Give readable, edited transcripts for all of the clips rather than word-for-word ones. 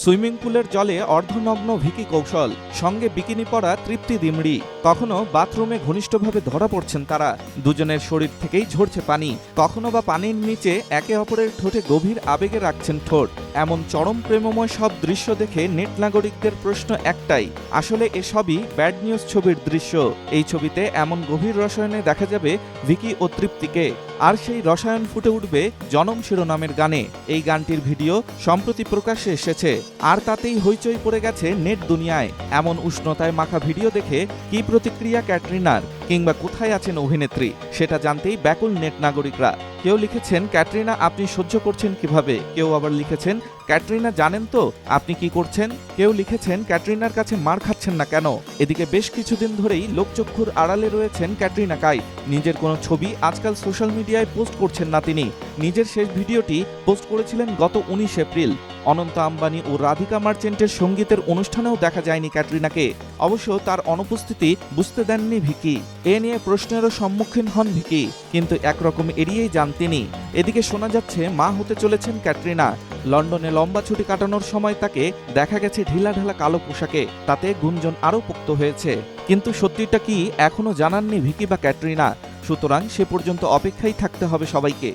Swimming পুলের জলে অর্ধনগ্ন ভিকি কৌশল, সঙ্গে বিকিনি পরা তৃপ্তি দিমড়ি। কখনো বাথরুমে ঘনিষ্ঠভাবে ধরা পড়ছেন তারা, দুজনের শরীর থেকেই ঝরছে পানি। কখনো বা পানির নিচে একে অপরের ঠোঁটে গভীর আবেগে রাখছেন ঠোঁট। এমন চরম প্রেমময় সব দৃশ্য দেখে নেট নাগরিকদের প্রশ্ন একটাই, আসলে এসবই ব্যাড নিউজ ছবির দৃশ্য। এই ছবিতে এমন গভীর রসায়নে দেখা যাবে ভিকি ও তৃপ্তিকে, আর সেই রসায়ন ফুটে উঠবে জনম শিরোনামের গানে। এই গানটির ভিডিও সম্প্রতি প্রকাশ্যে এসেছে, আর তাতেই হইচই পড়ে গেছে নেট দুনিয়ায়। এমন উষ্ণতায় মাখা ভিডিও দেখে কি প্রতিক্রিয়া ক্যাটরিনার, কিংবা কোথায় আছেন অভিনেত্রী, সেটা জানতেই ব্যাকুল নেট নাগরিকরা। কেউ লিখেছেন, ক্যাটরিনা আপনি সহ্য করছেন কিভাবে? কেউ আবার লিখেছেন, ক্যাটরিনা জানেন তো আপনি কি করছেন? কেউ লিখেছেন, ক্যাটরিনার কাছে মার খাচ্ছেন না কেন? এদিকে বেশ কিছুদিন ধরেই লোকচক্ষুর আড়ালে রয়েছেন ক্যাটরিনা কাইফ। নিজের কোনো ছবি আজকাল সোশ্যাল মিডিয়ায় পোস্ট করছেন না তিনি। নিজের শেষ ভিডিওটি পোস্ট করেছিলেন গত 19 এপ্রিল। অনন্ত আম্বানি ও রাধিকা মার্চেন্টের সঙ্গীতের অনুষ্ঠানেও দেখা যায়নি ক্যাটরিনাকে। অবশ্য তার অনুপস্থিতি বুঝতে দেননি ভিকি। এ নিয়ে প্রশ্নেরও সম্মুখীন হন ভিকি, কিন্তু একরকম এড়িয়েই যান তিনি। এদিকে শোনা যাচ্ছে মা হতে চলেছেন ক্যাটরিনা। লন্ডনে লম্বা ছুটি কাটানোর সময় তাকে দেখা গেছে ঢিলাঢালা কালো পোশাকে, তাতে গুঞ্জন আরও পোক্ত হয়েছে। কিন্তু সত্যিটা কি এখনো জানাননি ভিকি বা ক্যাটরিনা। সুতরাং সে পর্যন্ত অপেক্ষায় থাকতে হবে সবাইকে।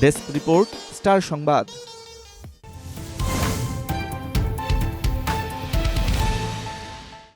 ডেস্ক রিপোর্ট, স্টার সংবাদ।